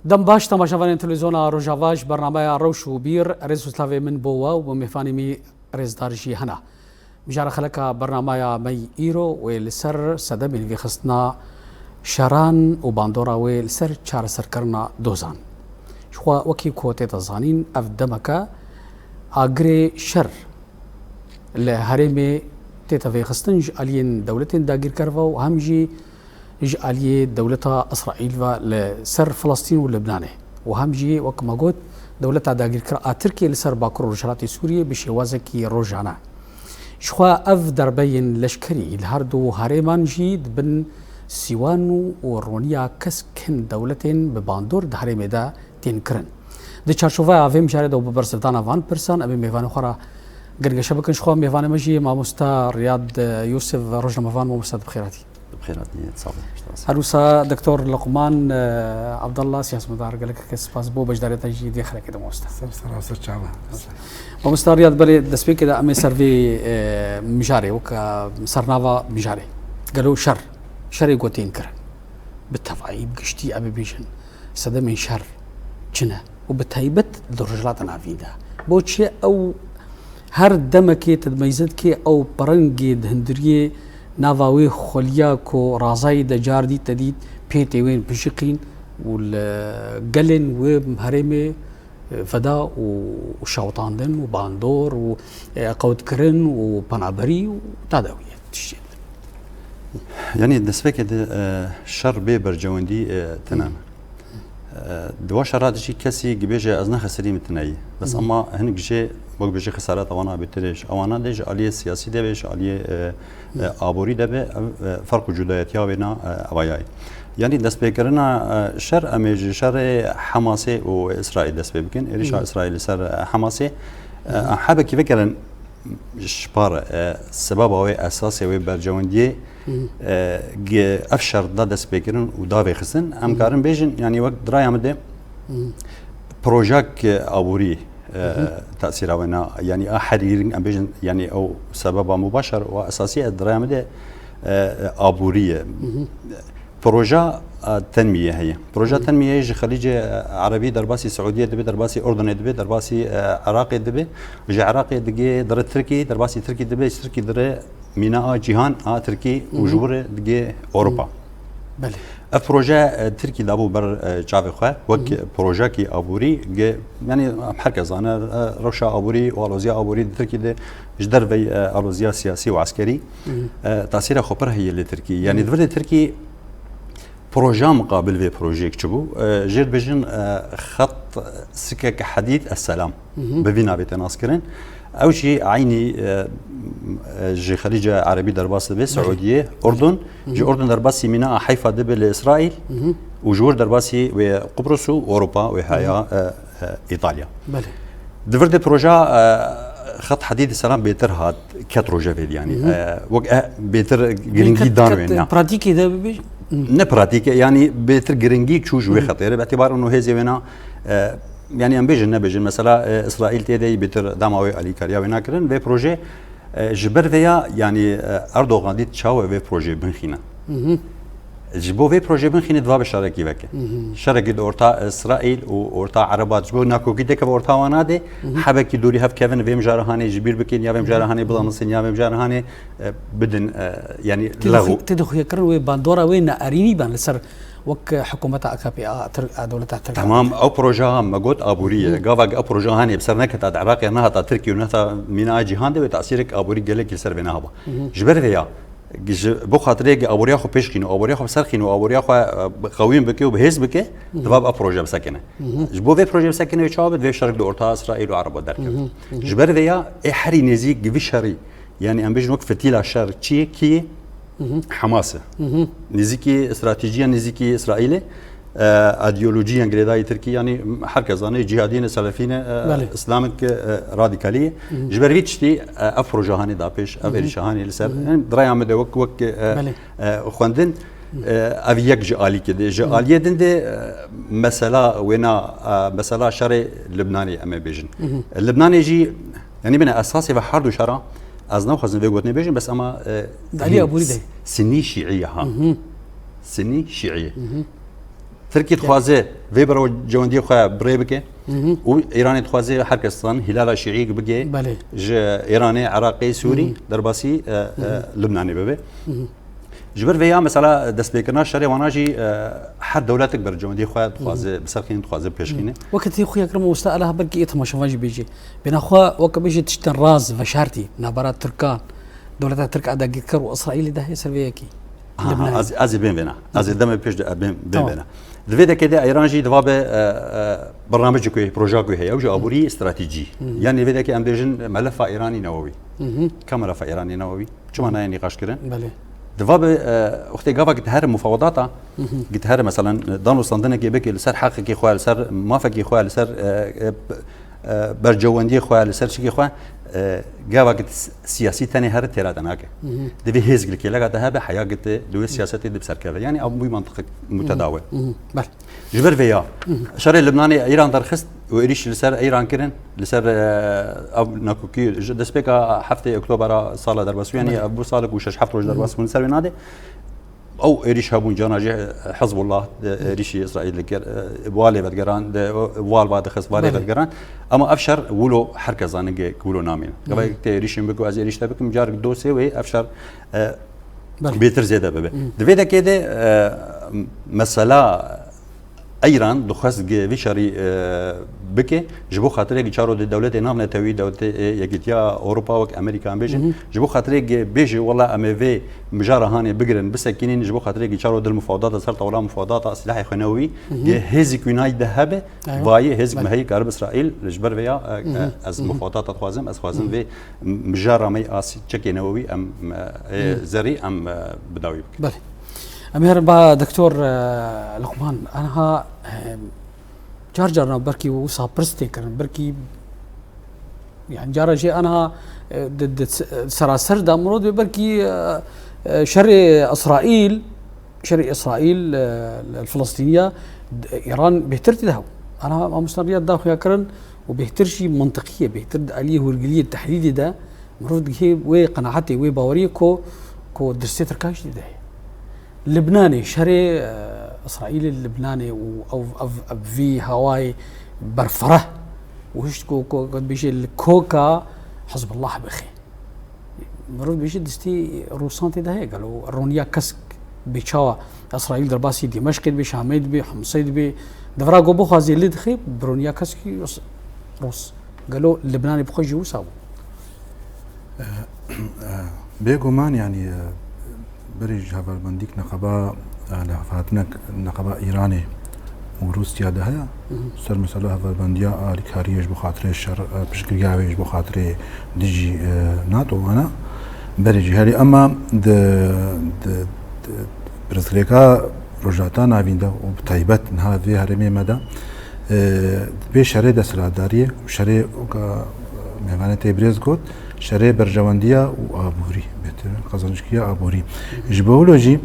دم باش تماشاوان تلویزیونا روجاواج برنامه روش و بیر رئیس اسلاوی من بوا و مفانی می رئیس دارجی هنا مجار خلقا برنامه می ایرو و لسر صدم اللي خصنا شران و باندورا و لسر چار سر کرنا دوزان شخوا وكي كوتي تزانين اف دمكا اگري شر لهرمي تيتا خستنج الين دولتين داگير كرفا و همجي جاليه دولتها اسرائيل لسر فلسطين ولبنان وهمجي وكما قلت دولتها داگير كرا تركيا لسر باكور رجالات سوريا بشوازكي روجانا شخوا اف دربين لشكري الهردو هرمان جيد بن سيوانو ورونيا كسكن دولتين بباندور دهرمي دا تنكرن دي چارشوفا افي مشارد او ببرسلطان افان برسان ابي ميفان خورا قرقشه بكن شخوا ميفان مجي ما مستا رياض يوسف رجل مفان مستد بخيراتي بخيراتني تصابي هروسا دكتور لقمان عبد الله سياس مدار قال لك كسباس بو بجدار تجي دي خلك كده موستا سر شعبه ومستا رياض بلي دسبيك كده امي سيرفي مجاري وك سرنافا مجاري قالوا شر يقوتين كرن بالتفاعي بقشتي ابي بيجن صدمي شر جنا وبتهيبت درجاتنا فيدا بوتشي او هر دمكي تدميزتكي او برنجي هندريه نافاوي خلياكو رازاي دجاردي تديد بيتي وين بشقين والقلن ومهرمي فدا وشوطاندن وباندور وقود كرن وبنابري وتداوية تشيل يعني دسبك الشر ببرجوندي تنام دوا شرات شي كسي جبيجه ازنا خسري متناي بس اما هنك جي بوك بيجي خسارات اوانا بتريش اوانا ديج عليه سياسي ده بيش عليه ابوري ده فرق جدايات يا بينا اواياي يعني دس بكرنا شر امج شر حماسي واسرائيل دس بكن اريش اسرائيل صار حماسي حابه كيف كان شبار سبب او اساسي وبرجوندي افشر دا دس بكرن ودافي خسن ام كارن بيجن يعني وقت دراي عمده بروجاك ابوري تاثير ونا يعني احد ام بيجن يعني او سبب مباشر واساسي دراي عمده ابوريه بروجا تنميه هي بروجا تنميه يجي خليج عربي درباسي سعوديه دبي درباسي اردن دبي درباسي عراقي دبي جي عراقي دقي در تركي درباسي تركي دبي تركي در ميناء جيهان تركي وجبر دقي اوروبا بله بروجا تركي دابو بر جافي خو وك بروجا كي ابوري يعني مركز انا روشا ابوري والوزيا ابوري تركي ده جدر في الوزيا سياسي وعسكري تاثير خبر هي لتركي يعني دبر تركي بروجا مقابل في بروجيك تشبو جير بجن خط سكك حديد السلام بفينا بتناسكرين او شيء عيني جي خليج عربي درباس دبي سعوديه اردن جي اردن درباسي ميناء حيفا دبي لاسرائيل وجور درباسي وقبرص واوروبا وهايا ايطاليا بله دفرد بروجا خط حديد السلام بيتر هاد كاتروجا يعني بيتر جرينجي داروين براتيكي ده بيجي نبراتيك يعني بيتر جرينجي تشوج وخطير باعتبار انه هي زينا يعني ام بيجن نبيجن مثلا اسرائيل تيدي بيتر داماوي علي كاريا وناكرن في بروجي جبر فيا يعني اردوغان دي تشاو في بروجي بنخينا جبو في بروجي بنخينا دوا بشاركي وك شاركي اورتا اسرائيل واورتا عربات جبو ناكو كيدك اورتا وانادي حبكي دوري هف كيفن في مجارهاني جبير بكين يا في مجارهاني بلامسن يا في مجارهاني بدن يعني لغو تدخل يكرر وباندورا وين اريني بان لسر وك حكومة أكابي دولة تركيا تمام أو بروجا ما قلت أبورية قافق أو بروجا هاني بسرنا كتاد عراقي أنها تركيا ونها ميناء جيهان ده بتأثيرك أبوري جلك يسر بينها جبر فيها بخاطرك أبوريا خو بيشكينو أبوريا خو بسرخينو أبوريا خو قويم بكي وبهز بكي دباب أو بروجا بسكنه جبو في بروجا بسكنه يشابه في شرق دورتا إسرائيل وعرب دركب جبر فيها إحري نزيق في شري يعني أم بيجنوك فتيلا شر شيء كي حماسه نزيكي استراتيجيا نزيكي اسرائيلي ايديولوجيا انجليزيه تركيا يعني حركه زاني جهاديين سلفيين اسلامك راديكاليه جبريتشتي افروجا هاني دابش افريشا هاني لسر دراي عمد وك خوندن افي يك جالي كده جاليه دند مساله وينا مساله شرع لبناني اما بيجن اللبناني يجي يعني بنا اساسي في حرد وشرع از نو خزن بيقول نبيجن بس اما علي ابو ريدي سني شيعيه ها سني شيعيه تركيا تخوازي فيبرو جواندي خو بريبكي وايران تخوازي حركستان هلال شيعي بقي بله ايراني عراقي سوري درباسي لبناني ببي جبر فيا مثلا دست بكرنا شري واناجي هر دولتك بر جواندي خو تخوازي بسرخين تخوازي بيشخينه وقت يخو يكرم وستالها بركي يتمشى واجي بيجي بين اخوا وك بيجي تشتن راز فشارتي نبرات تركان دولتها ترك ادا جكر واسرائيل ده سرفيكي از بين بينا از دم بيش بين بينا دفيدا كده ايران جي دفابه برنامج كوي بروجا كوي هي وجو ابوري استراتيجي يعني دفيدا كي امبيجن ملف ايراني نووي كم ملف ايراني نووي شو معناه نقاش كده بله دفابه اختي قافا قلت هر مفاوضاتها قلت هر مثلا دانو صندنه كي بكي لسر حقك اخويا لسر موافق اخويا لسر برجواندي اخويا لسر شي اخويا قافا سياسي ثاني هر تيرات هناك دبي هيز قلت لك هذا حياه قلت دو سياسه دي بسر كذا يعني ابو منطق متداول بله جبر فيا شرع اللبناني ايران درخست وإيريش لسر ايران كرن لسر اب ناكوكي دسبيكا هفته اكتوبر صاله دربس يعني ابو صالح وشش هفته دربس من سر بنادي او إيريش هبون جناجي حزب الله إيريش اسرائيل والي بدقران وال بعد خص والي بدقران اما افشر ولو حركه زانق ولو نامين قبل إيريش بكو از إيريش تبك مجار دوسي وي افشر بيتر زياده بابا دفيدا كده مساله ايران دخست في شري بكي جبو خاطر يجارو الدولات نام نتوي دولت يجتيا اوروبا وك امريكا بيجي جبو خاطر بيجي والله ام في مجاره هاني بقرن بسكينين جبو خاطر يجارو المفاوضات صارت ولا مفاوضات سلاح خنوي هيزك يونايد ذهب باي هيزك ما هي غرب اسرائيل جبر فيا از مفاوضات تخوازم از خوازم في مجاره مي اس تشكي نووي ام زري ام بداوي بله أمير با دكتور لقمان أنا جارجرنا بركي وصا برستيكر بركي يعني جارجي أنا ضد سراسر دا مرود بركي شر إسرائيل الفلسطينية إيران بيهترتي ده أنا مستنيات داخل يكرن وبيهترشي منطقية بيهتر عليه والقلية التحديدي ده مرود هي وقناعتي وباوريكو كو درستيتر كاش ده لبناني شري اسرائيل اللبناني او في هواي برفره وش كو بيجي الكوكا حزب الله بخي مرود بيجي دستي روسانتي ده قالوا رونيا كسك بيشاوا اسرائيل درباسي دمشق بشامد بحمصيد ب دفراغو بوخازي اللي دخي برونيا كسكي روس قالوا اللبناني بخجي وساو بيغومان يعني بريج هذا بنديك نقبا لفاتنك نقبا إيراني وروسيا ده سر مثلا هذا بنديا الكاريج بخاطر الشر بشكل بخاطر ديجي ناتو أنا بريج هذه أما د برزليكا رجعتان عبيندا وبتعيبات هذه هرمي مدى بشري دسلادارية وشري مهمانة تبريز قد شري برجواندية وآبوري قزنجكية آبوري جبولوجي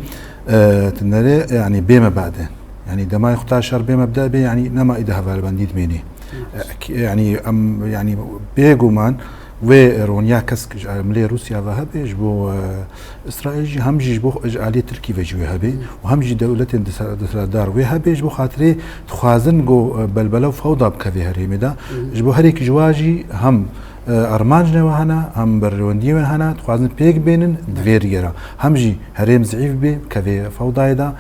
تنري يعني بما بعدين يعني دما يختار شر بما بدأ به يعني نما إذا هذا البنديد مني يعني يعني بيجومان ورونيا كسك ملي روسيا ذهب يجبو إسرائيل هم يجبو عليه تركي وجوه هبي وهم يجي دولة دار وهبي يجبو خاطري تخازن جو بلبلة فوضى بكذي هريمي دا يجبو هريك جواجي هم أرمانجنا وهنا هم برواندي وهنا تخازن بيك بينن دفيريرا هم جي هريم زعيف بي كذي فوضى دا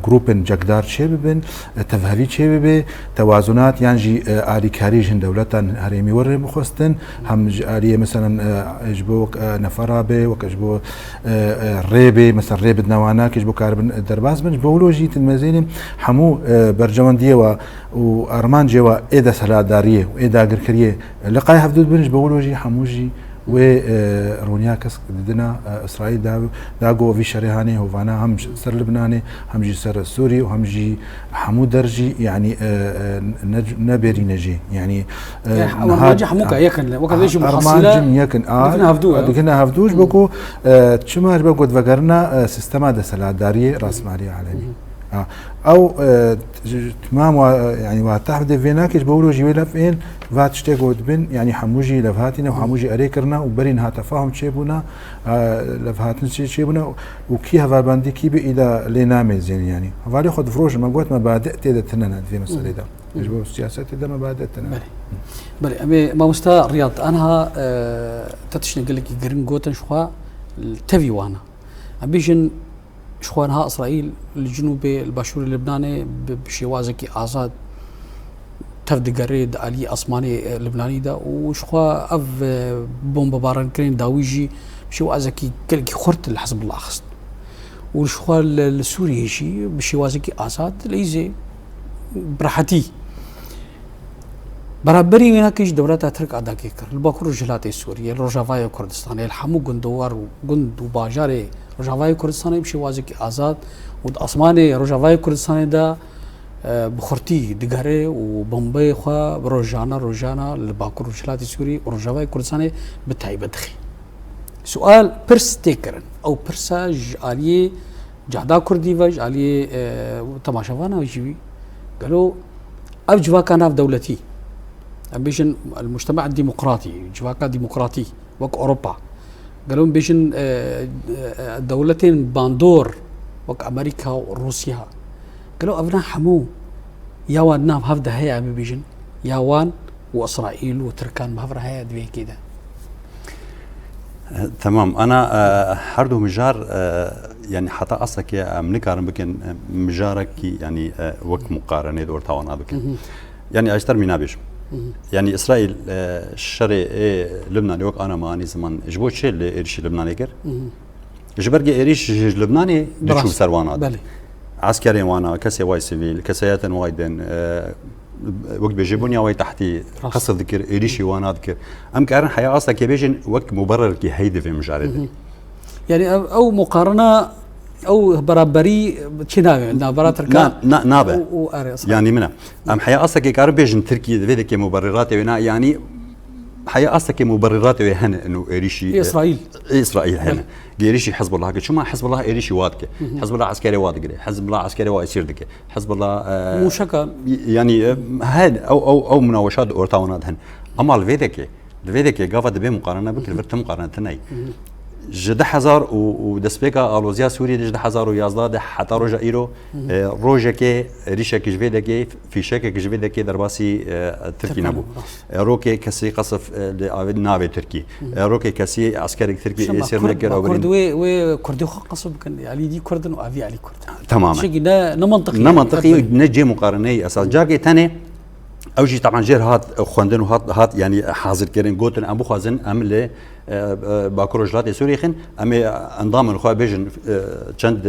جروبن جقدار شيء بين تفهلي شيء بي توازنات يعني جي آلي كاريجن دولة هريمي وري مخستن هم آلية مثلا يجبو نفرا بي وكجبو ريبي مثلا ريب نوانا كجبو كاربن درباس بنج بولوجي تلمزين حمو برجواندية وأرمان جوا إذا سلادارية وإذا قركرية لقاي هفدود بنج بولوجي حموجي ورونيا كسك دنا إسرائيل داغو في شريهاني هوفانا هم سر لبناني هم جي سر سوري وهم جي حمو درجي يعني نبري نجي يعني نهاج حموك يكن وكذا يجي محصلة يكن دكنا هفدوش بكو تشمار بقود فقرنا سيستما دا سلادارية راس مالية عالمي او تمام يعني واتح بده فيناكش بقولوا جيبي لفين فات شتيغود بن يعني حموجي لفهاتنا وحموجي اريكرنا وبرين ها تفاهم شيبونا لفهاتن شيبونا وكي هذا باندي كي الى لينامي زين يعني هذا ياخذ فروج ما قلت مبادئ تيدا تننا في مساله ده يجبوا السياسات تيدا مبادئ تننا بلي أمي ما مستا رياض أنا تتشني قال لك جرين جوتن شخوا التفي وانا أبيجن شخوانها إسرائيل الجنوبي الباشور اللبناني بشوازكي آزاد تفد قريد علي أسماني لبناني دا وشخوا أف بومبا باران كرين داويجي بشوازكي قال خرت الحزب الله أخذ والشخوا السوري شي بشوازكي آزاد ليزي براحتي برابري وينا كيش دولات اترك ادا كيكر الباكور الجلاتي السوريه الروجافاي كردستان الحمو غندوار وغند وباجاري روجافاي كردستان بشي وازكي آزاد ود اسماني روجافاي كردستان دا بخورتي دغاري وبمبي خو روجانا الباكور الجلاتي السوري وروجافاي كردستان بتايبه دخي سؤال برس تيكرن او برساج علي جهدا كردي وج علي تماشاوانا وجي قالوا ابجوا كان في دولتي بيجن المجتمع الديمقراطي جواكا ديمقراطي وك أوروبا قالوا بيجن دولتين باندور وك أمريكا وروسيا قالوا أبنا حمو ياوان نام هفدا هيا بيجن ياوان وإسرائيل وتركان بهفر هيا دوي كده تمام أنا حردو مجار يعني حتى أصلك يا منكارن بكن مجارك يعني وك مقارنة دور تاوانا بكن يعني أشتر منا بيش يعني إسرائيل الشري لبنان يوك أنا ما أني زمان جبوت شيء اللي إيرش لبناني كر جبرجي إيرش لبناني دشوف سروانات عسكري وانا كسي واي سيفيل كسيات واي بين وقت بيجيبوني واي تحتي قصد ذكر إيرشي وانا ذكر أم كارن حياة أصلا كبيجن وقت مبرر كي هيدي في مجارد يعني أو مقارنة او برابري تشناغ نابرات ركان نابه يعني منها ام حياه اصلا كاربيجن تركي ذيك مبررات يعني حياه اصلا مبررات هنا انه ايريشي اسرائيل هنا ايريشي حزب الله شو ما حزب الله ايريشي وادك حزب الله عسكري وادك حزب الله عسكري ويصير دك حزب الله مو شكا يعني هاد او مناوشات اورتاونات هن اما الفيديك قافه دبي مقارنه بكل فرت مقارنه تناي جده حزار ودسبيكا الوزيا سوري جده حزار ويازده حتى روجا ايرو روجا كي ريشا كجفيدا كي في شكا كجفيدا كي درباسي تركي نبو روكي كسي قصف نافي تركي روكي كسي عسكري تركي يصير نكر او كردوي وكردي قصب كان علي دي كردن وافي علي كردن تماما شيء نمنطقي نجي مقارنه اساس جاكي ثاني اوجي طبعا جير هات خوندن وهات يعني حاضر كرين قوتن ابو خازن امل باكروجلات سوري خن امي انضام الخوا بيجن چند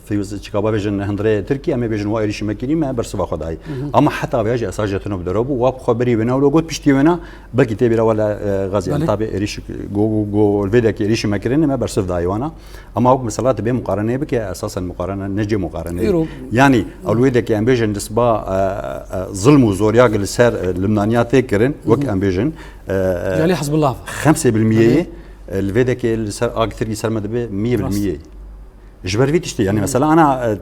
في شيكابا بيجن هندري تركي امي بيجن وايريش مكيني ما برسوا خداي اما حتى بيجي اساجتنا بدربو واب خبري بنا ولو قلت بشتي ونا بلكي تبيرا ولا غازي انطابي ايريش جو الفيديك ايريش مكرين ما برسف دايوانا اما هو مسالات بين مقارنه بك اساسا مقارنه نجي مقارنه يعني اولويدك ام بيجن دسبا ظلم وزوريا السر لبنانيات كرن وك ام بيجن جالي حزب الله 5% الفيديك اكثر يسر مدبي 100% جبر فيتشتي يعني مثلا انا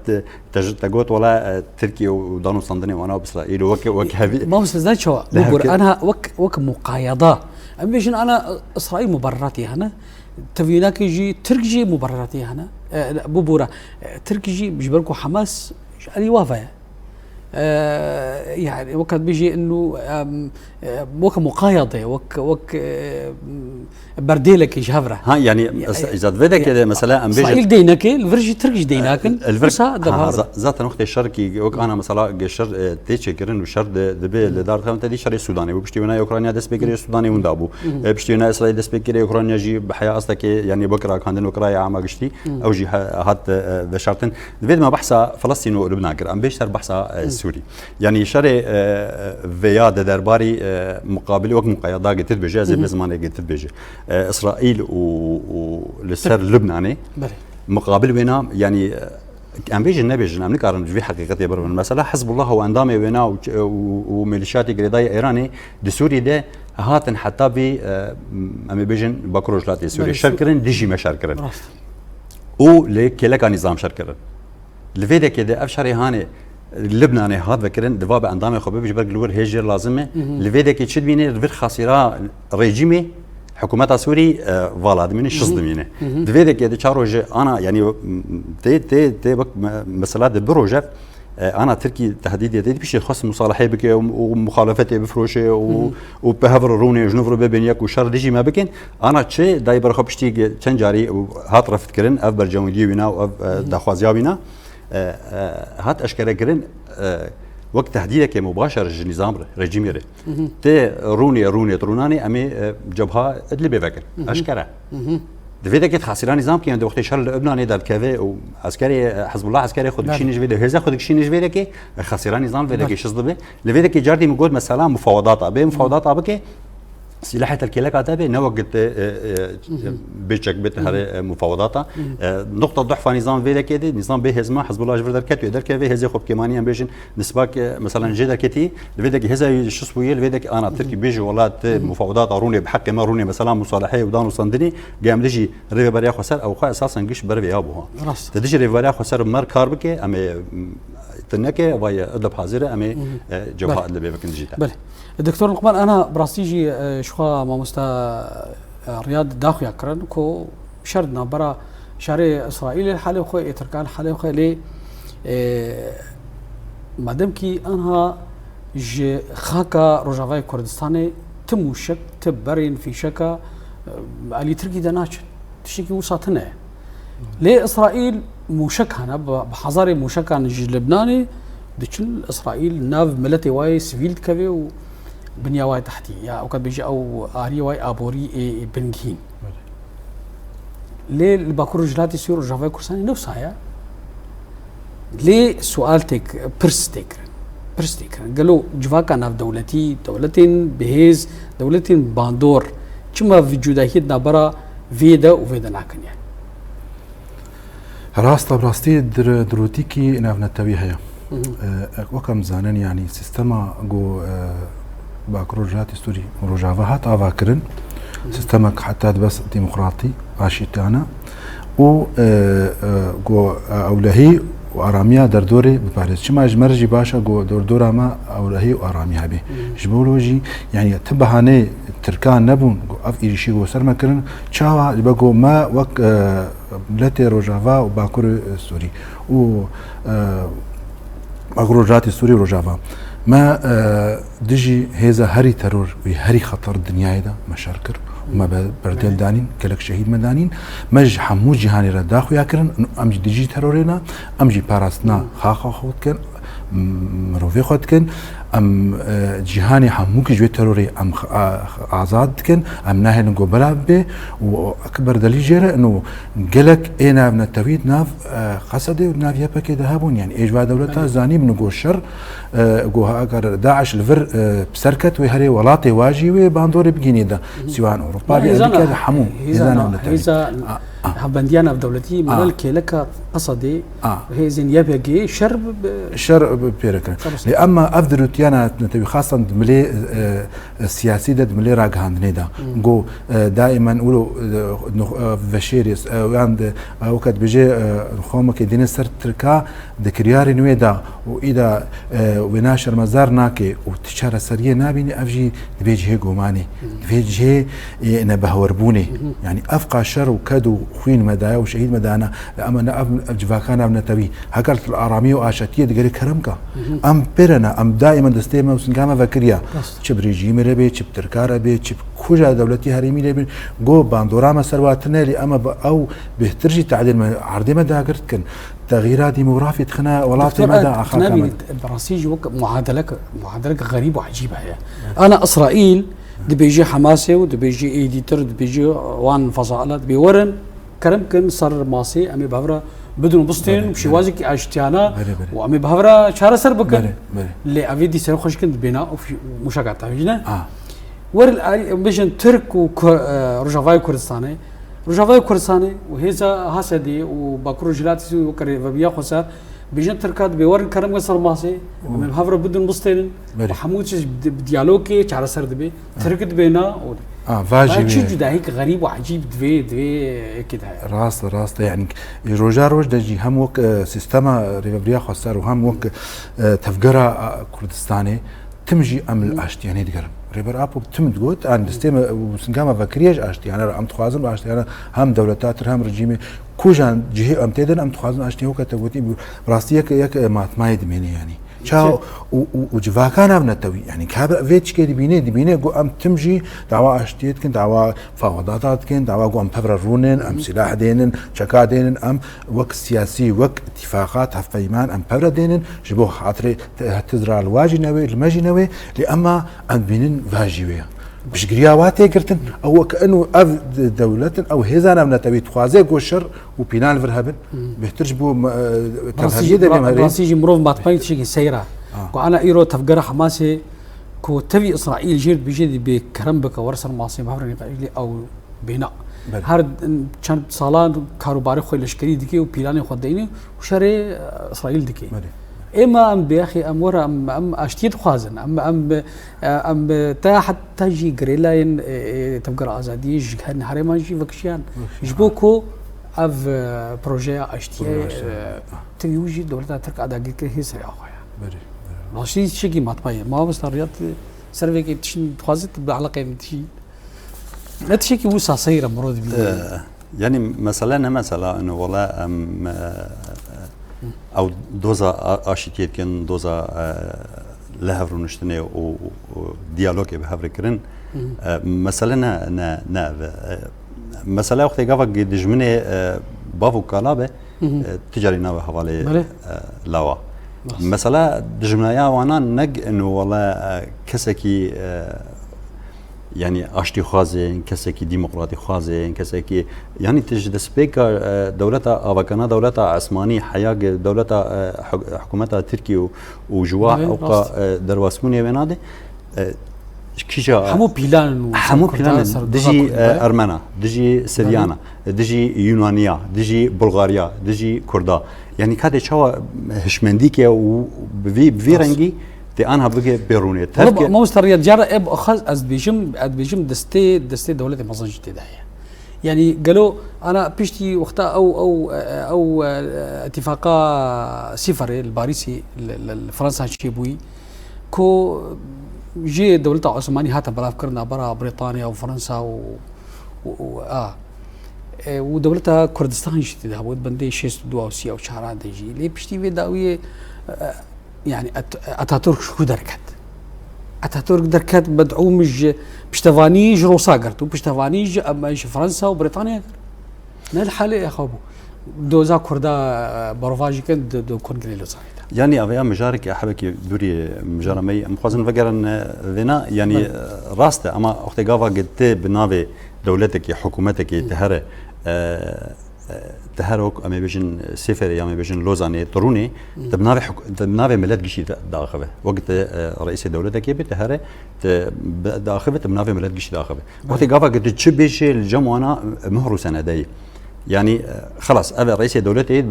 تقوت ولا تركي ودانو صندني وانا باسرائيل وك هذه ما مستزاد شو انا وك مقايضه امبيشن انا اسرائيل مبرراتي هنا تفيناك يجي تركي مبرراتي هنا بوبورا تركي بجبركو حماس علي وافا يعني وقت بيجي انه وك مقايضه وك برديلك يجهفره ها يعني اذا بدك مثلا ام بيجي اسرائيل دينك الفرج تركي دينك ذات نقطه الشركي وك انا مثلا شر تيتش كرن وشر دبي لدار خمسه دي شر السوداني وبشتي ونا اوكرانيا دس بيجري السوداني وندابو بشتي ونا اسرائيل دس بيجري اوكرانيا جي بحياه اصلك يعني بكره كان اوكرانيا عم قشتي او جي هات بشرطن دبي ما بحثا فلسطين ولبنان كر ام بيشتر بحثا سوري يعني شري فيا درباري مقابل وقت مقايضه قلت بجازي بزمان قلت بيجي اسرائيل ولسر لبناني مقابل وينا يعني ام بيجي النبي ام نكارن في حقيقه بر المساله حزب الله وانضامي وينا وميليشيات قريداي ايراني دسوري ده هاتن حتى بي ام بيجن بكروجلات سوري شركرن ديجي ما شركرن او لكلك نظام شركرن لفيدك كده افشاري هاني لبنان هذا فكرن دفاب اندام خو بيجبر جلور هيجر لازمه لفيدك تشد بيني رفيق خاسيرا ريجيمي حكومات سوري فلاديمير شزدمينه دفيدك كده تشاروج انا يعني تي مساله بروجه انا تركي تهديد يدي بشي خاص مصالحه بك ومخالفته بفروشه وبهفر روني جنوفر ببنيك وشر ديجي ما بكن انا تشي دايبر خبشتي تشنجاري هات رفتكرن اف برجمودي بنا واف دخوازيا بنا هات اشكره كرن وقت تهديدك مباشر النظام رجيمي تي روني تروناني امي جبهه ادلي بفكر اشكره دفيدك خاسران نظام كي عند وقت شر لبنان دال كافي وعسكري حزب الله عسكري خد شي نجفيد هذا خد شي نجفيدك خاسران نظام فيدك شزدبه لفيدك جاردي مقود مثلا مفاوضات ابي مفاوضات ابك سلاحة الكلاك عتابة نوقت بيشك بيت هذه مفاوضاتها نقطة ضعف نظام فيدا كده نظام به هزمة حزب الله جبر دركت يقدر كيف هذا خب كمانية بيجن نسبك مثلا جدا كتي لفيدك هذا شو سويه لفيدك أنا تركي بيجي والله مفاوضات أروني بحق ما روني مثلا مصالحة ودان وصندني قام لجي ريفي بريا خسر أو خا أساسا قش بريا أبوها تدري ريفي بريا خسر مر كاربك أم تنكه ويا أدلب حاضرة أم جوها أدلب بكن جيتا. بله الدكتور لقمان أنا براستيجي شخا ما مستا رياض داخل يكرن كو شردنا برا شارع إسرائيل الحالي خوي تركان الحالي خوي لي مادام كي أنها ج خاكا رجاوي كردستاني تموشك تبرين في شكا علي تركي دناش تشكي وساطنا ليه إسرائيل موشك هنا بحضاري موشك عن الجيش اللبناني دشل إسرائيل ناف ملتي واي سفيل كبي وبنيا واي تحتي يا أو كان بيجي أو آري واي أبوري بنجين ليه الباكور رجلاتي سيرو جافاي كورساني نفسها يا ليه سؤالتك برستيكرن قالوا جواكا ناف دولتين بهيز دولتين باندور كما في جوداهيتنا برا فيدا وفيدا ناكن يعني راستا براستي دروتيكي ناف نتوي هيا وكم زانن يعني سيستما جو باكروجات ستوري روجافات افاكرن سيستمك حتى بس ديمقراطي عاشتانا و جو اولهي واراميا دردوري بباريس شما جمرجي باشا جو دردورا ما اولهي واراميا به جبولوجي يعني تبهاني تركان نبون اف ايشي جو سرمكرن تشاوا بقو ما وك ملتي روجافا وباكور سوري و باكروجات سوري روجافا ما دجي هذا هري ترور وهري خطر الدنيا هذا مشاركر وما بردل دانين كلك شهيد مدانين مج حمو جهاني رداخو ياكرن امج دجي ترورنا امجي باراسنا خاخا خود كان مروفي خود كان ام جهاني حموك جوي تروري ام آزاد كان ام ناهي نقو بلاب واكبر دليل جيرا انه قلك اينا من التويد ناف قصدي ناف يبكي ذهبون يعني اجوا دولتها زاني من نقو الشر قوها اقر داعش الفر بسركت وهري ولاتي واجي وباندوري بجيني ده سواء اوروبا بامريكا حمو اذا هبنديانا بدولتي ملك لك قصدي هي زين يبقى شر بيركن اما افدروتيانا نتوي خاصه دملي السياسي دملي راغاند ندا جو دائما نقولوا فشيريس عند وقت بيجي خومك دين سر تركا ذكريار نويدا واذا وناشر مزار ناكي وتشار سريه نابيني افجي بيجي جوماني بيجي نبهوربوني يعني افقى شر وكدو خوين مدايا وشهيد مدانا اما افجفاكانا بنتوي هكرت الارامي واشاتيه دغري كرمكا ام بيرنا ام دائما دستيما وسنقامه فكريا تشب ريجيم ربي تشب تركار ربي تشب كوجا دولتي هريمي ربي جو باندوراما سرواتنا لي اما او بهترجي تعديل عرضي مدى قرت كن تغييرات ديموغرافية تخنا ولاتي مدى اخاك براسيج معادلة غريبة وعجيبة هي انا اسرائيل دي بيجي حماسي ودي بيجي ايديتر دي بيجي وان فصائلات بيورن كرمكن صار ماسي امي بهفرا بدون بسطين وشوازك اشتيانا وامي بهفرا شهر سر بكن اللي افيدي سر خوشكن بنا وفي مشاكات تاجنا ور بيجن ترك ورجافاي كردستاني وهذا هاسدي وباكرو جلاتي وكري فبيا خسا بيجن تركات بيورن كرم قصر ماسي من هافر بدون مستين وحمودش بديالوجي على سرد بي تركت بينا فاجي شيء جدا هيك غريب وعجيب دوي كده راست يعني روجار وش دجي هم وك سيستما ريبابريا خسر وهم وك تفجرة كردستاني تمجي أمل أشتي يعني دقرم ريبر أبو تم تقول أن دستيما وسنجامة فكريج أشتي أنا أم تخازن أشتي أنا هم دولتات هم رجيمي كوجان جهة أم تدن أم تخازن أشتي هو كتقولي براستيك يك ما يدميني يعني شاو وجفاكان ابن التوي يعني كابر فيتش كي دبيني جو ام تمجي دعوة اشتيت كن دعوة فاوضات كن دعوة جو ام ببر رونن ام سلاح دينن شكا دينن ام وك سياسي وك اتفاقات هفيمان ام ببر دينن جبو خاطري تزرع الواجي نوي المجي نوي لأما ام بينن فاجيوية بش قرياواتي قرتن او كانه اف دولة او هزانا من التوي تخوازي جو شر وبينال فرهبن بيحترجبو براسيجي مروف ماتبايت شيء سيرة وأنا إيرو تفجر حماسي كو تبي إسرائيل جيرد بيجي بكرم بك ورسل ماسي مهرني قايلي أو بناء هارد كان صالان كاروباري خوي لشكري دكي وبيلاني خديني وشري إسرائيل دكي إما أم بياخي أم ورا أم أشتيت خوازن أم تا حتى جي غريلاين تفجر أزادي جهن حريمان جي فكشيان جبوكو اف بروجي اشتي تيوجي دولتا ترك اداغي كي سري اخويا ماشي شيء ما طبيعي ما بس الرياض سيرفي كي تشن تخازت بعلاقه متشي لا تشي كي وسع صيره مرود يعني مثلا انه والله او دوزا اشتيت كان دوزا لهفر نشتني وديالوج بهفركرن مثلا نا مثلا وقتی گاوا دجمنه بافو کالابه تجاری نوع حوالی لاوا مثلا دجمنه یا وانا نگ انه والله کسی يعني اشتي خوازين كسكي ديمقراطي خوازين كسكي يعني تجد سبيكا دولتا افكانا دولتا عثماني حياه دولتا حكومتها تركي وجوا اوقا درواسموني بناده حمو بيلان دجي أرمنا دجي سريانا دجي يونانيا دجي بلغاريا دجي كردا يعني كده شو هشمنديكيا وبفي رنجي تي أنا بقى بيروني تركيا ما مستريا جارة أب أخذ أز بيجم دستي دولة مصر جديدة يعني قالوا أنا بيشتي وقتها أو اتفاقا سفر الباريسي الفرنسا شيبوي كو جي دولة عثمانية هاتا بلاف كرنا برا بريطانيا وفرنسا ودولة كردستان جديدة بود بندي شيست دوا وسيا وشهران ديجي ليه بيشتي في داوية يعني أتاتورك شو دركت أتاتورك دركت بدعو مج بشتفانيج روسا قرتو بشتفانيج أما فرنسا وبريطانيا من الحالة يا خابو دوزا كردا بروفاجي كان دو كونغليلو صحيح يعني أبيا مجارك أحبك دوري مجارمي مخازن فكرن ذنا يعني راسته أما وقت جافا قلت بنابي دولتك حكومتك تهرى تهرك أما بيجن سفر يا أما بيجن لوزاني طروني تبنابي ملت جشي داخبه وقت رئيس دولتك بتهرى داخبه تبنابي ملت جشي داخبه وقت جافا قلت تشبيش الجمعنا مهر سنة يعني خلاص أبي رئيس دولتي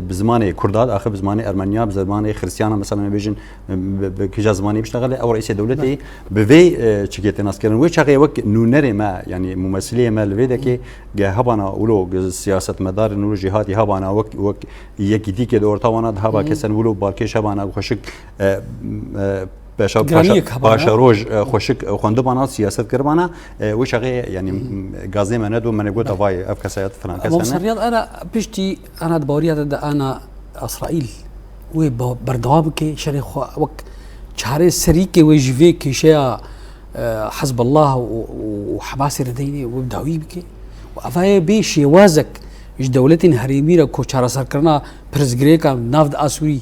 بزماني كرداد آخر بزماني أرمنيا بزماني خريستيانا مثلا بيجن بكجا زماني بيشتغل أو رئيس دولتي بفي شكيت الناس كانوا ويشغل وك نونري ما يعني ممثلية ما الفيدك جا هبنا ولو سياسة مدار نور جهاتي هبنا وك يكيدي كده ورطانا هبا كسن ولو باركيش هبنا وخشك باشا روج خوشك خوندبانا سياسة كربانا وشغي يعني غازي مندو من يقول تفاي افكاسيات فرنسا مصريات انا بيشتي انا دبوريات انا اسرائيل وبردوامك شريخ وك شهري سريكي وجفيك شيء حزب الله وحماس رديني وبداوي بك وافاي بيش يوازك دولتين هريميرا كوشارا سركرنا برزغريكا نافد اسوري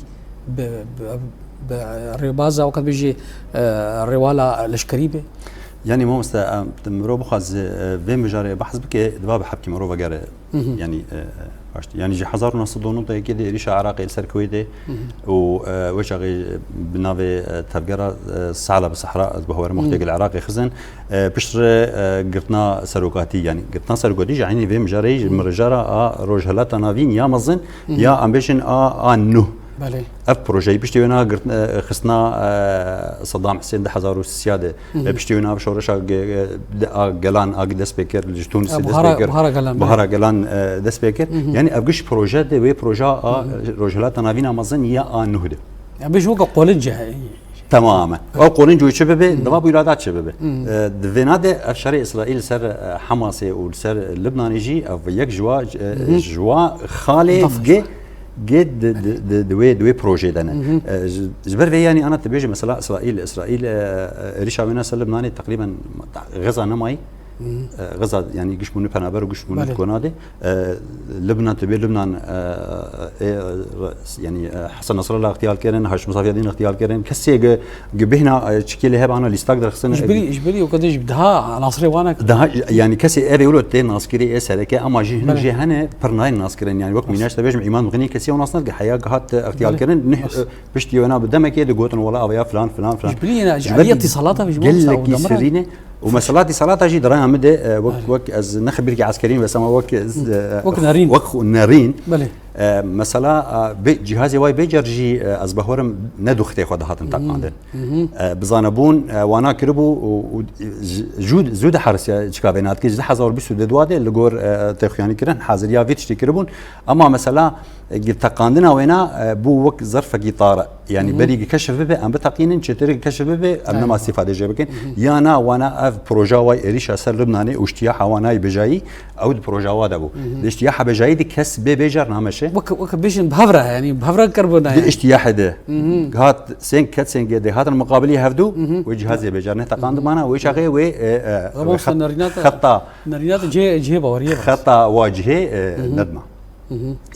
بالربازة وقت بيجي الرواله الاشكريبه يعني مو مست مرو بخاز بين بجاري بحث بك دباب حبكي مرو بجاري يعني يعني جي حزار نص دونو ده كده ريش عراقي السركويدي وشغي بنافي تفجر سعلة بالصحراء بهور مختلف العراقي خزن بشر قرتنا سروقاتي يعني قرتنا سروقاتي يعني في مجاري مرجارة روجهلات نافين يا مزن يا امبيشن نو بله اف بروجي بشتيونا قرت خصنا صدام حسين ده حزارو السياده بشتيونا بشورشا جلان اق دس بيكر لجتونس دس بيكر بهارا جلان دس بيكر يعني ابقش بروجات وي بروجا روجلات نافينا مزن يا نهده بيش وقع قولنجه تماما او قولنجو شبابه دباب ولادات شبابه دفيناده الشرع اسرائيل سر حماسي وسر لبنان يجي او يك جوا خالي جد دوي بروجي دنا جبر في يعني انا تبيجي مثلا اسرائيل ريشا وينا لبنان تقريبا غزه نماي غزه يعني قش من بنابر وقش من كونادي لبنان تبي لبنان يعني حسن نصر الله اغتيال كيرن هاش مصافي الدين اغتيال كيرن كسي جبهنا تشكيله هب انا ليستقدر خصنا اجبري وقديش بدها عناصري وانا ده يعني كسي ابي يقولوا تين ناسكري سلكه اما جي هنا برناين ناسكرين يعني وقت ميناش تبيج ايمان مغني كسي وناس نلقى حياه هات اغتيال كيرن بشتي انا بدمك يد قوتن ولا ابيا فلان اجبري انا جاليه اتصالاتها في جمهور ومسالاتي صلاتها جي دراهم مده وك از نخبرك عسكريين بس ما وك نارين وك نارين بله مثلا بجهازي واي بيجرجي از بهورم ندوختي خد هاتن تقاندن بزانبون وانا كربو جود زود حرس چكابينات كي حزور بسود دواده لغور تخياني كرن حاضر يا فيتش كربون اما مثلا تقاندنا وينا بو وك ظرف قطار يعني بري كشف به ام بتقين چتر كشف به ام ما استفاده جبكن يانا وانا اف بروجا واي اريش اثر لبناني واشتياح وانا بجاي او بروجا وادا بو اشتياح بجاي دي كس بيجر نامشه وك بيشن بهفره يعني بهفره كربونا يعني اشتياح ده هات سين كات سين جدي هات المقابلي هفدو وجهاز بجر تقاند معنا ويشغي و خطا نرينات جي باوريه خطا واجهه ندمه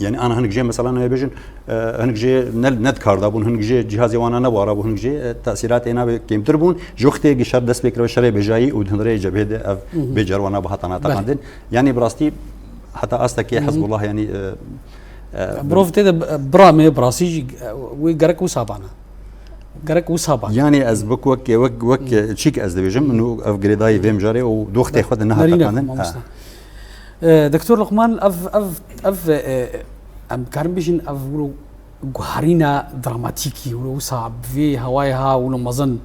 يعني انا هنك جي مثلا انا بيجن هنك جي ندكار دابون هنك جي جهازي وانا نوارا بون هنك جي تاثيرات انا كيم تربون جوختي قشر دس بكره شري بجاي ودهنري جبهه بجر وانا بهطنا تقاندن يعني براستي حتى استك حزب الله يعني بروف تيدا برامي براسي ويقرك وصابانا قرك وصابان يعني از بك وك تشيك از ديفيجن انه افجريداي فيم جاري ودوختي خد انها تقاندن دكتور لقمان اف ام كارم بيشن اف ولو غارينا دراماتيكي ولو صعب في هوايها ولو مظن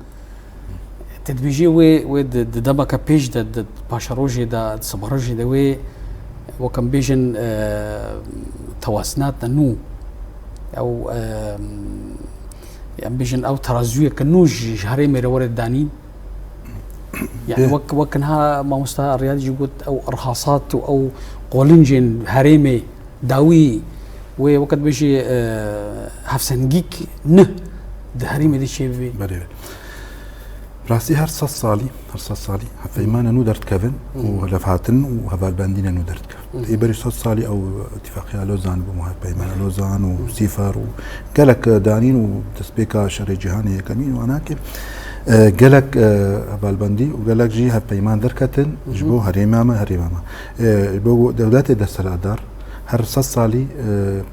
تدبيجي و دمك بيج د باشروجي د صبروجي د وكم بيجن تواسنات نو او ام بيجن او ترازويه كنوج جهري ميرور الدانين يعني وكنها ما مستوى الرياضي يقول او ارهاصات او قولنجن هريمي داوي ووقت بيجي هفسنجيك نه ده هريمي دي شيء في راسي هر صالي حفيمان انو درت كافن ولفاتن وهذا الباندين انو درت كافن يبري صالي او اتفاقيه لوزان بمهاب بيمان لوزان وسيفر وقالك دانين وتسبيكا شري جهاني كمين وانا كيف قالك بالبندي وقالك جي هبيمان دركتن جبو هريماما جبو دولات السرادار هر صالي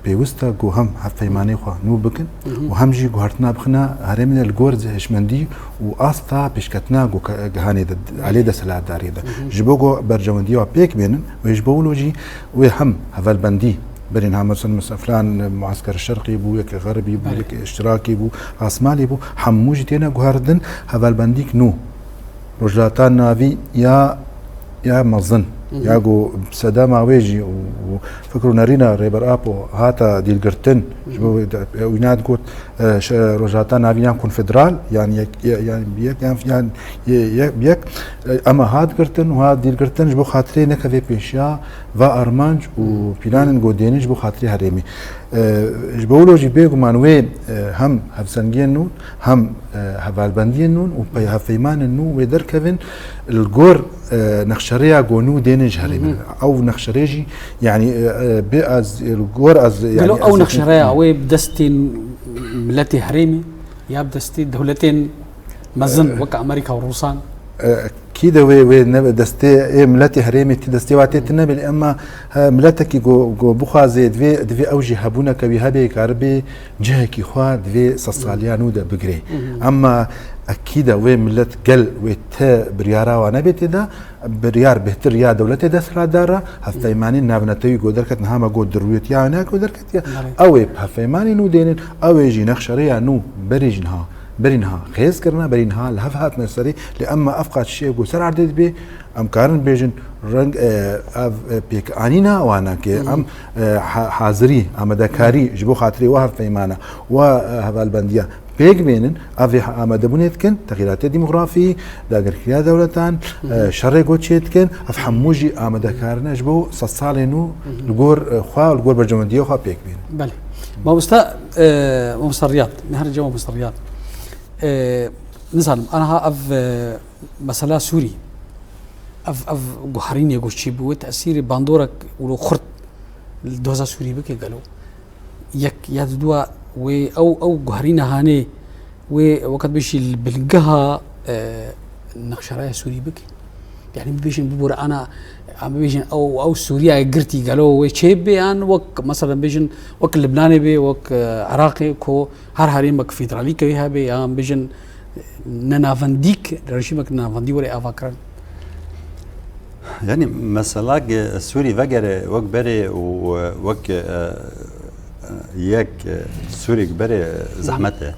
بيوستا جو هم هبيماني خو نو بكن وهم جي غارتنا بخنا هرمنا الجورز هشمندي واستا بشكتنا جو جهاني عليه السرادار ده جبو جو برجمندي وبيك بينن ويجبو لوجي وهم هذا البندي برين هامرسن مسافران معسكر الشرقي بو يك غربي بو يك اشتراكي بو عاصمالي بو حموج تينا غاردن هذا البنديك نو رجلاتان نافي يا مظن يا جو سدام ويجي وفكروا نارينا ريبر ابو هاتا ديل قرتن ويناد قلت رجلاتان نافي يكون فدرال يعني بيك اما هاد قرتن وهاد ديل قرتن جبو خاطري نكفي بيشيا و ارمانج وبلان جودينج بو خاطري هريمي جبولو جي بيغو مانوي هم هفسنجين نون هم هفالبندين نون وهفيمان نون ويدر كفن الجور نخشريا جونو دينج هريمي او نخشريجي يعني باز الجور از يعني او نخشريا او بدستين ملتي هريمي يا بدستين دولتين مزن وك امريكا وروسان اكيد و دستي ملتي هريمي دستي واتت النبي اما ملتك جو بخا زيد في اوجي هبونا كبي هبي كاربي جهكي خوا في سصاليانو ده بغري اما اكيد ملت قل وت بريارا وانا بيت ده بريار بهتر يا دولتي ده سرادارا هفيماني نابنتي جو دركت نهما جو درويت يا هناك ودركت يا او هفيماني نو دين او يجي نخشريا نو بريجنها برينها خيز كرنا برينها لهفهات نسري لأما أفقد شيء وسر عدد به أم كارن بيجن رنگ بيك عنينا وانا كي أم حاضري أم دكاري جبو خاطري وهف فيمانا وهذا البندية بيك بينن أفي أم دبونيتكن تغييرات ديموغرافي داقر كيا دولتان شر قوتشيتكن أفحموجي أم دكارنا جبو صالينو الجور خوا الجور برجمندية خوا بيك بين. بله ما مستا مصريات نهر الجو مصريات نزل أنا ها مسألة سوري أف جوهرين يقول شيء بو تأثير باندورك ولو خرط الدوزة سوري بك قالوا يك يدوا و أو جوهرين هاني وقت بيش البلقها نقشرايا سوري بك يعني بيجن ببور أنا عم بيجن أو سوريا قرتي قالوا وشيب بيان وك مثلا بيجن وك لبناني بي وك عراقي كو هر مك فيدرالي كويها بي عم بيجن ننافنديك رجيمك ننافندي ولا أفكر يعني مثلا سوري فجر وك بري وك يك سوري بري زحمته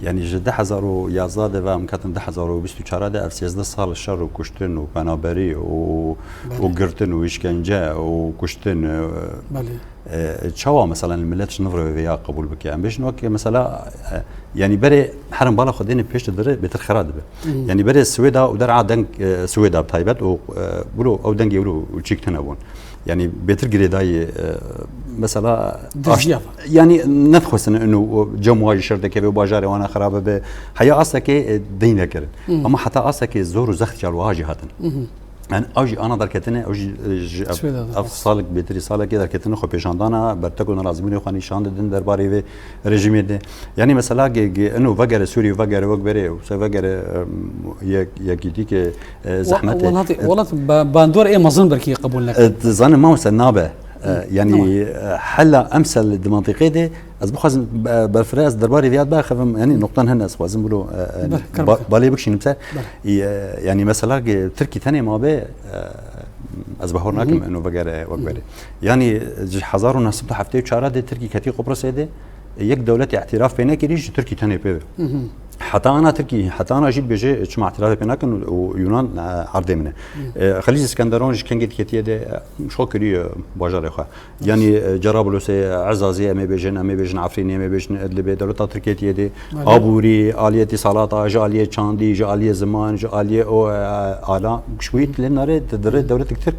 يعني جد حزارو يازاده و مكتم ده حزارو 24 ده 13 سال الشر وكشتن وبنابري وقرتن وإشكنجة وكشتن تشوا مثلا الملت نفر ويا قبول بك يعني بيش نوك مثلا يعني بري حرم بالا خدين بيش تدري بترخراد يعني بري السويدا ودرعا دنك سويدا بتايبت وبلو او دنجي ولو وتشيكتن ابون يعني بيترجري داي مثلا يعني نفخس انه جمواج شرطه كيف باجاري وانا خرابه به حياه اصلك دين ذكر اما حتى اصلك زور وزخت جال واجهاتن يعني انا دركتني اوجي افصالك بيتري صالك كده دركتني خو بيشاندانا برتكو لازمني خاني شاند دين درباري في ريجيم ده يعني مثلا انه فجر سوري فجر وكبري وسفجر يكيديك زحمته والله باندور ايه مظن بركي قبول لك ظن ما سنابه يعني حلا امثل المنطقه دي ازبخ بالفراس درباري فيات بقى خفم يعني نقطان هنا اسوازم بلو بالي بكشي نمسا يعني مثلا تركي ثاني ما به ازبهورناكم انه بقى وكبري يعني حزارو ناس حفتي وشارات تركي كتي قبرص دي يك دولة اعتراف بينك كريج تركي ثاني بيه حتى انا تركي حتى انا جيت بيجي اجتماع اعتراف بينك ويونان عرضي منه خليج اسكندرون كان قلت كتي دي شو كري باجار اخو يعني جرابلوس عزازيه ما بيجن عفرينيه ما بيجن ادلب دولة تركيا دي ابوري اليه اتصالات جاليه چاندي جاليه زمان جاليه او الا شويت لنار دولة ترك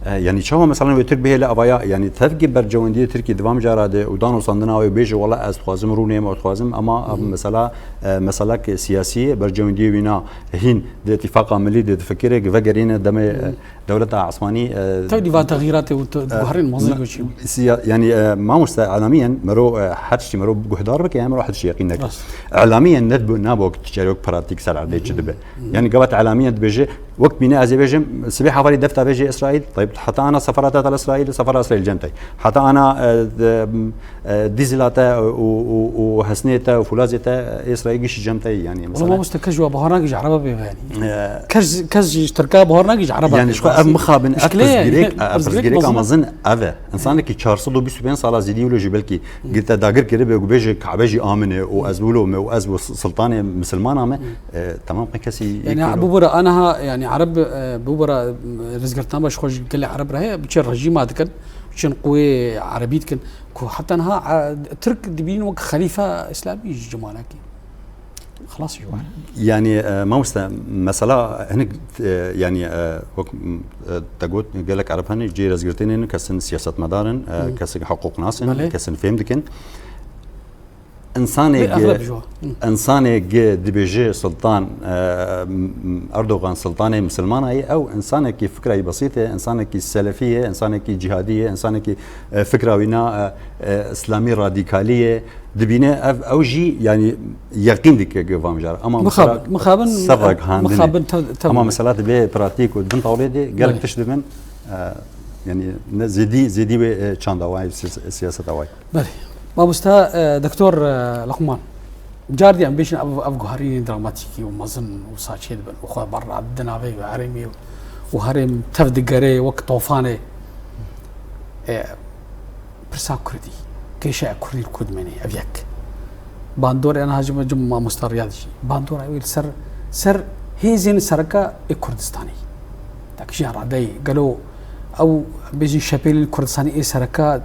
يعني شو مثلا وترك به لابايا يعني تفقي برجوندي تركي دوام جاراده ودانو صندنا وبيجي والله از خوازم روني ما خوازم اما مثلا مسألة سياسية برجوندي بنا هين اتفاق ملي تفكير فقرين دم دولة عثماني تودي تغييرات وبحرين مصدر شيء يعني ما مست اعلاميا مرو حدش مرو بجهدار بك يعني مرو حدش يقينك اعلاميا ندب نابوك تشارك براتيك سرع ديتش دبه يعني قبت اعلاميا بيجي وقت بناء ازيبيجن سبيح حوالي دفتر بيجي اسرائيل طيب حتى انا سفرات على اسرائيل سفر اسرائيل جنتي حتى انا ديزلاتا وحسنيتا وفلازيتا اسرائيل جيش جنتي يعني مثلا والله مستكجوا بهرناج عربه يعني كز تركا بهرناج عربه يعني شو مخابن افرزجريك امازن افا انسانك 420 سال زيدي ولا جبلكي قلت داغر كربه وبيجي كعبجي امنه وازولو وازو سلطانه مسلمانه تمام كسي يعني ابو انا يعني عرب بوبرا رزقتنا باش خوش قال عرب راهي بتشر رجيمات كان بتشن قوي عربيت كان حتى انها ترك دبين وك خليفه اسلامي جمالكي خلاص شو يعني ما مسألة هناك يعني تقول قال لك عرب هني جي رزقتين كسن سياسة مدارن كسن حقوق ناس كسن فهم دكن انسانه دبيجي سلطان اردوغان سلطانه مسلمانه او انسانه كي فكره بسيطه انسانه كي سلفيه انسانه كي جهاديه انسانه كي فكره ونا اسلامي راديكاليه دبينه اوجي يعني يقين ديك فامجار اما مخابن اما مسالات بي براتيك ودن طاولدي قالك تشد من يعني زيدي تشاندواي سياسه دواي بله بابستا دكتور لقمان جاردي امبيشن افغارين دراماتيكي ومازن وساشيد بن وخا برا عبدنابي وعريمي وهرم تفدقري وقت طوفاني برسا كردي كيشا كردي الكود مني ابيك باندور انا هاجم جمع مسترياد شي باندور ايل سر هيزين سركا كردستاني داك شهر عدي قالوا او بيجي شابيل الكردستاني اي سركا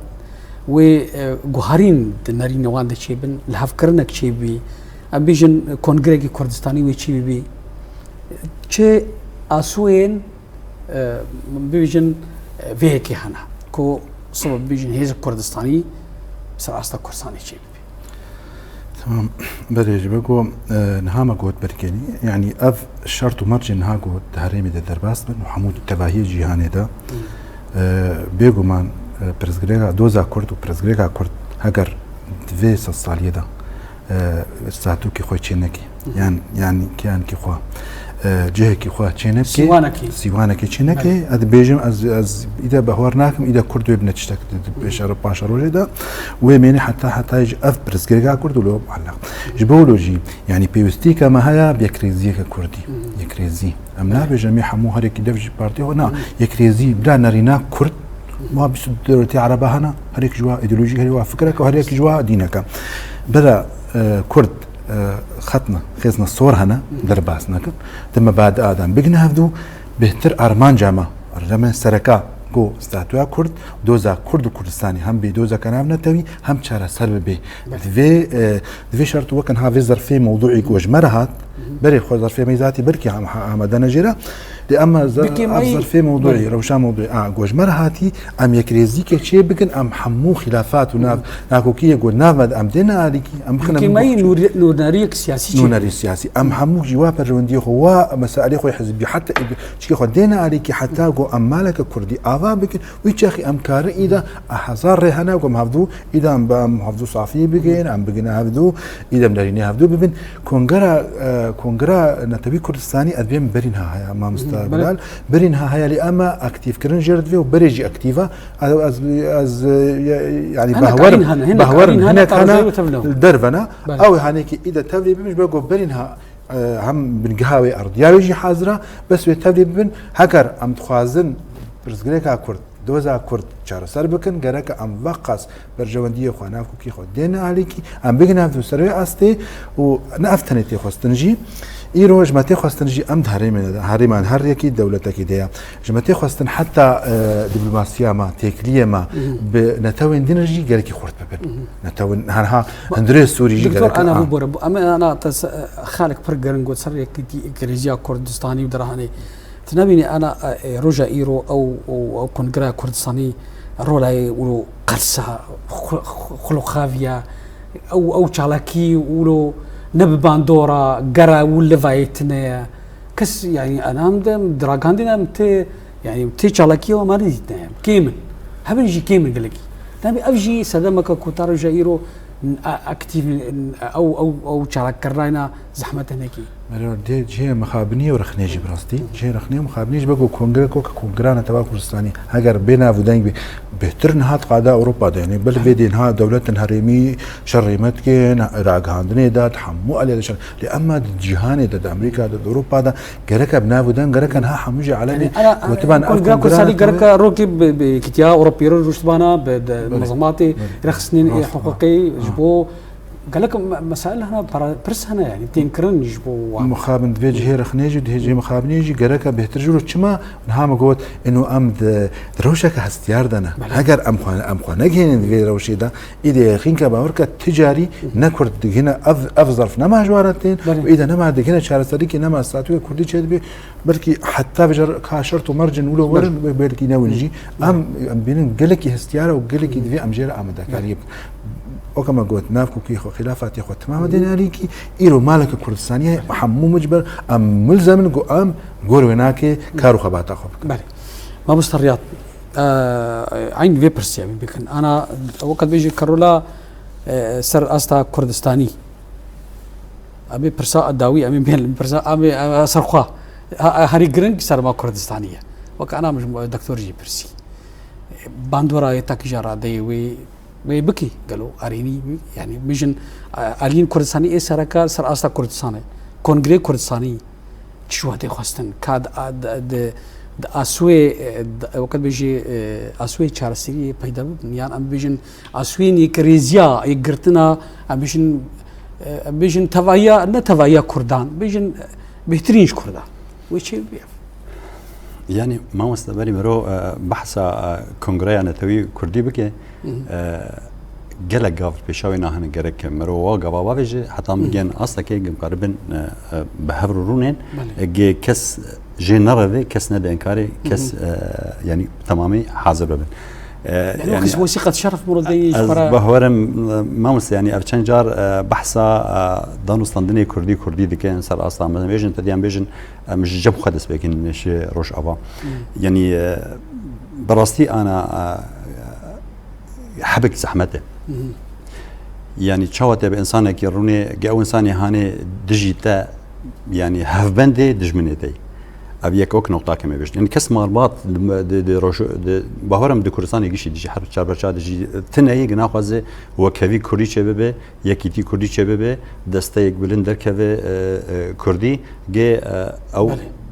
و جوهرين دنارين وان دشيبن لهفكرنك شيبي امبيجن كونغريغي كردستاني وشي بي تشي اسوين بيجن فيكي هنا كو سبب بيجن هيز كردستاني سراستا كردستاني شيبي تمام بريج بقو نهاما قوت بركيني يعني اف شرط مرجن نها قوت هريمي درباس بن وحمود التباهي جيهاني دا بيقو مان برزگریگا دوزا کرد و برزگریگا کرد هگر دویست سالیه دا ساعتو کی خوی چینکی یعنی کیان کی خوا جه کی خوا چینکی سیوانه کی چینکی اد بیجم از ایده بهوار ناکم ایده کرد و ابن تشتک بشار پاشا روجه دا و مینی حتی یج اف برزگریگا کرد ولو معلق جبولوجی یعنی پیوستی کما هیا بیکریزی کردی یکریزی امنا بجميع حمو هر کی دفج پارتی هنا یکریزی بلا نرینا کرد ما بس دولتي عربة هنا هريك جوا ايديولوجي هريك فكرك وهريك جوا دينك بلا كرد خطنا خزنا الصور هنا درباسنا ثم بعد آدم بقنا هفدو بهتر أرمان جامع رجما سركا جو استاتوا كرد دوزا كرد وكردستاني هم بدوزا كلامنا توي هم شارع سلب به في شرط وكان هذا ظرفي موضوعي جوج مرهات بري خو ظرفي ميزاتي بركي عم دنجرة لأما ظرفي موضوعي روشان موضوعي جوج مرهاتي أم يكريزي كشيء بكن أم حمو خلافات وناف ناكوكية جو نافد أم دينا عليكي أم خنا كماي نوريك سياسي نوري سياسي أم حمو جواب الروندي هو مسائل خو حزبي حتى شيء خو دينا عليكي حتى جو أم مالك كردي آفا بكن ويشاخي أم كار إذا أحزار رهنا وكم هفدو إذا أم هفدو صافي بكن أم بكنا هفدو إذا مداريني هفدو ببن كونغرا نتبي كردستاني أدبيم برينها هيا ما مستقبل برينها هيا لأما أكتيف كرن جرد فيه وبريجي أكتيفا از يعني بهور هناك أنا الدرفنا أو هناك إذا تبلي بمش بقول برينها هم بنقهاوي أرض يا يجي حاضرة بس يتبلي بمن هكر أم تخازن برزقلك أكرد دوزا كرد شهر سر بكن جرك أم وقص برجواندية خوانافكو كي خود دينا عليكي أم بيجنا في سريع أستي ونأفتني خواستنجي إيرو جماعتي خواستنجي أم هريمان هر يكي دولتك ديا جماعتي خواستن حتى دبلوماسيا ما تكلية ما بنتوين دينرجي جركي خورت ببن نتوين هنها هندري السوري جرك أنا بورب أنا خالق برجرن قد سر يكي كريزيا كردستاني ودرهاني تنبيني أنا رجع إيرو أو كونغرا كردستاني رولاي ولو قرصة خلوخافيا أو شالكي ولو نب باندورا جرا ولا فايتنا كس يعني أنا هم دراغاندينا مت يعني مت شالكي وما ريتنا كيمن هبنجي كيمن قالكي نبي أبجي سدمك كوتارو جايرو أكتيف أو شالك كراينا زحمة هناكي مرور دي جهة مخابنية ورخنيجي براستي جهة رخنية مخابنية بقول كونغرانا تبع كردستاني هاجر بينا ودانج بهترن هات قادة أوروبا ده يعني بل بيدين ها دولة هرمي شريمت كين راق هاندني ده تحمو عليه ده لأما الجهان ده أمريكا ده أوروبا ده جرك بنا ودان جرك ها حموجي على وطبعا كونغرانا جرك روكب بكتيا أوروبي رجبانا بمنظمات رخصنين حقوقي جبو قال لك مسائل هنا برس هنا يعني تنكرن يجبو مخابن في جهه رخنيجي دهجي مخابنيجي قالك بهترجلو تشما نهام قوت انه ام دروشك هستياردنا هاجر ام خانجين غير روشي ده اذا خينك باورك تجاري نكرد هنا افظرف نما جوارتين واذا نما هنا شهر صديقي نما ساتوي كردي تشدبي بلكي حتى بجر كاشرت مرجن ولو ورن بلكي ناولجي ام بين قالك هستياره وقالك في ام جير ام دكاريب وكما قلت نافكو كي خلافات يخو تمام ديناريكي إيرو مالك كردستانية محمو مجبر أم ملزم أم قورويناكي كارو خباتا خب بله ما بستريات عين في برسيا بكن أنا وقت بيجي كرولا سر أستا كردستاني أبي برسا الداوي أبي بين برسا أبي سرخوا هاري جرينج سر ما كردستانية وكأنا مش دكتور جي برسي باندورا يتاكجارا دي وي بكي قالوا أريني يعني بيجن ألين كردستاني إيه سركا سر أستا كردستاني كونغري كردستاني شو هذي خاصتن كاد د أسوي وقت بيجي أسوي شارسيري بيدا يعني أم بيجن أسويني كريزيا يقرتنا أم بيجن توايا نتوايا كردان بيجن بهترينش كردان وشيء يعني ما مستقبلي مرو بحث كونغري أنا توي كردي بكي جلك قاف بشاوي ناهن جرك مرو واقع بابا بيجي حتى مجين أصلا كي جم قربن بهفرونين جي كس جي نرى كس ندى إنكاري كس يعني تمامي حاضر ببن يعني وثيقة شرف مرودي بهورم ما مست يعني أرشان جار بحثا دانوستاندني كردي دكان سر أصلا مثلا بيجن تديان بيجن مش جب خدس بيكن شيء روش أبا يعني براستي أنا حبك زحمته يعني تشاوته بإنسانك يروني جو إنساني هاني ديجيتا يعني هفبندي دجمنتي أبي يكوك نقطة كم بيجي يعني كسم مرباط د روش بهارم دكورستان يجي ديجي حرب شرب شاد ديجي تناي جنا خازه وكفي كردي شبابه يكيتي كردي شبابه دستيك بلندر كفي كردي جي أو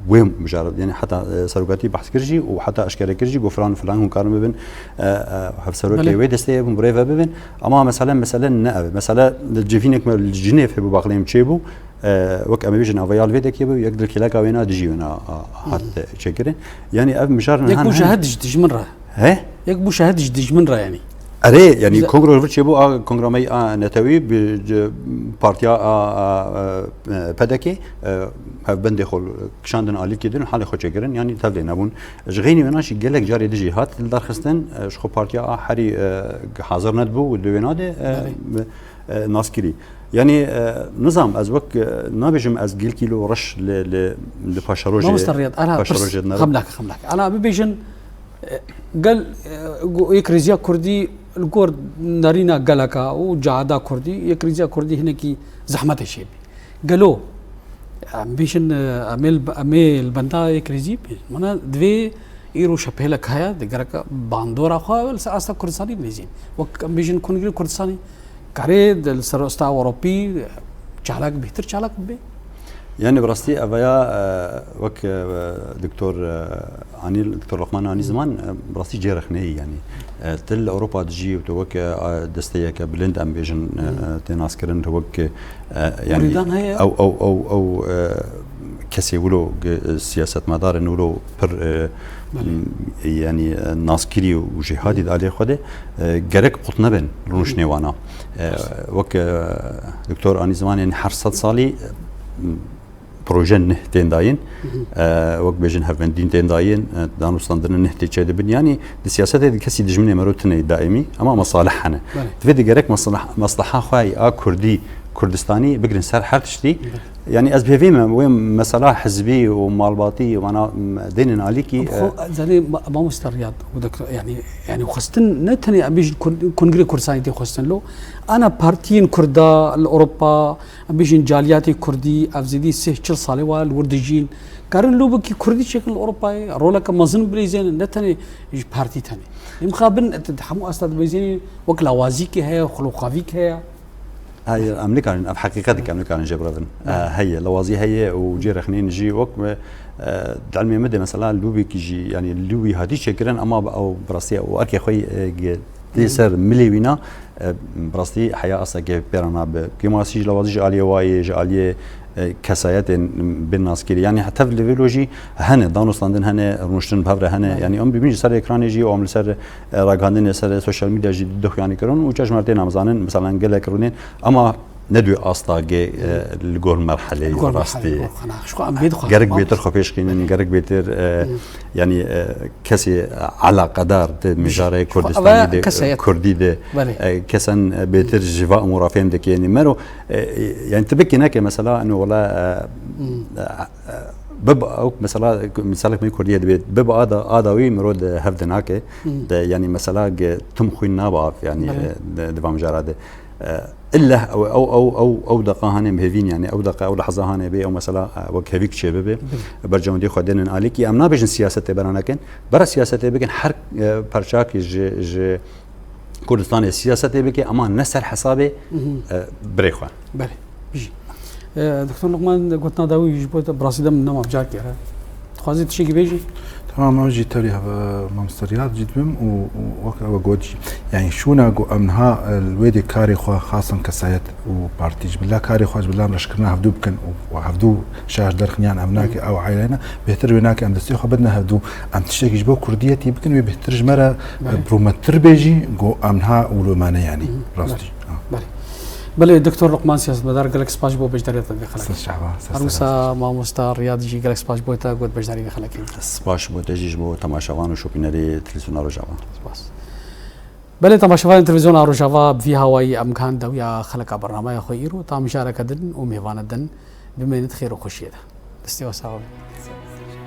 وين مجرد يعني حتى سروقاتي بحث كرجي وحتى أشكال كرجي وفلان هم كانوا ببن سروقاتي ويد استيه بمريفة ببن أما مثلا نأب مثلا الجفينك الجنيف هبو باقليم تشيبو وك أما بيجن أفيال فيدك يبو يقدر كلاك وينا دجي وينا حتى شكرين يعني أب مجرد يك مشاهدش دج من رأي يك مشاهدش دج من رأي يعني أري يعني كونغرو فرتشي بو كونغرو مي نتوي بارتيا بدكي هف بندي خل كشاندن علي كيدن حال خو شكرين يعني تبلي نبون جغيني مناشي جلك جاري دجي هات الدرخستن شخو بارتيا حري حاضر ندبو ودويناده ناسكري يعني نظام از وك نابجم از جيل كيلو رش لباشروج ما مستريات انا خملك انا بيجن قال يكريزيا كردي الكورد نارينا قالكا وجادا كردي يكريزيا كردي هناكي زحمه الشيب قالوا بيجن اميل بندا يكريزي منا دوي إيرو شبهلك هيا دقرك باندورا خا أصلا كردستاني بنيزين وك بيجن كونغري كردستاني كاريد السرستا أوروبي شالك بهتر شالك به يعني برستي أبايا وك دكتور دكتور لقمان عني زمان برستي جيرخني يعني تل أوروبا تجي وتوك دستيك بلند أم بيجن تناس كرن توك يعني أو كسي ولو سياسة مدار نولو بر يعني ناس كري وجهادي دالي خده جرك قطنا بين رونش نوانا وك دكتور عني زمان يعني حرصت صالي بروجن تين داين وك بيجن هفندين تين داين دانوستاندن نهتي تشاد بن يعني السياسات هذه كسي دجمني مروتنا دائمي اما مصالحنا تفيد جرك مصلحه خاي كردي كردستاني بقرن سر حرتشتي يعني أزبهفيم وين مسألة حزبي ومالباطي وأنا دين عليكي زاني ما مستريات ودكتور يعني وخستن نتني أبيج كونغري كردستاني تي خستن له أنا بارتين كردا الأوروبا أبيجن جالياتي كردي أفزدي سهل صالي والوردجين كارن لو بكي كردي شكل الأوروبي رولك مازن بريزين نتني بارتي تاني مخابن تتحمو أستاذ بريزين وكلا وازيكي هي وخلوقافيك هي هاي أمريكان في حقيقتك أمريكان جبران هي لوازي هي وجير خنين جي وقت دعمي مدة مثلا لوبي كيجي يعني لوبي هادي شكرا أما أو براسي أو أركي خوي تيسر مليوينا براسي حياة أصلا كيف بيرانا كيما سيج لوازي جالية واي جالية كسایت بین ناسکری یعنی حتی لولوژی هنه دانوستاندن هنه رونشتن بهره هنه یعنی ام ببینی سر اکرانی جی و عمل سر راگاندن سر سوشال میدیا جی دو یعنی کرون و چش مرتی نامزانن مثلا گله کرونین اما ندوي أصلاً الجول مرحلة راستي جرق بيتر خفيش كين جرق بيتر يعني كسي على قدر مجاري كردستاني كردي ده كسن بيتر جفاء مرافين دك يعني مرو يعني تبكي هناك مثلا إنه والله ببقى مثلا مثالك من كردية دبيت ببقى آداوي مرود هفدناك يعني مثلا تم خوين نابعرف يعني دفع مجارده إلا أو دقة هاني مهفين يعني أو دقة أو لحظة هاني بي أو مثلا وكهفيك شبابي برجعون دي خدين عليك يا أمنا بيجن سياسة برا لكن برا سياسة بيجن حرك برشاك ج كردستان السياسة بيجي أما نسر حسابي بريخوان. بله بيجي دكتور لقمان قلت ناداوي يجبوت براسيدا من نوع بجاك يعني تخازي تشيكي بيجي تمام ما جيت تريها ممستريات جيت بهم وقودي يعني شونا جو امنها الويدي كاري خو خاصا كسايت وبارتيج بالله كاري خواج بالله مشكرنا هفدو بكن وهفدو شاش درخنيان امناك او عائلنا بهتر بيناك ام دستي خو بدنا هفدو ام تشتكي جبو كرديتي بكن بهترج مره برومتر بيجي جو امنها ولمانه يعني راستي بله دكتور لقمان سياسة مدار قالك سباش بو بجداري تدخلك الشعب عروسا ما مستار رياض جي قالك سباش بو تا قد بجداري دخلك سباش بو تجيش بو تماشاوان وشوبينري تلفزيون روجافا سباس بله تماشاوان تلفزيون روجافا في هواي امكان دويا خلق برنامج خير وتا مشاركه دن وميوان دن بمنت خير وخشيه دستي وساوي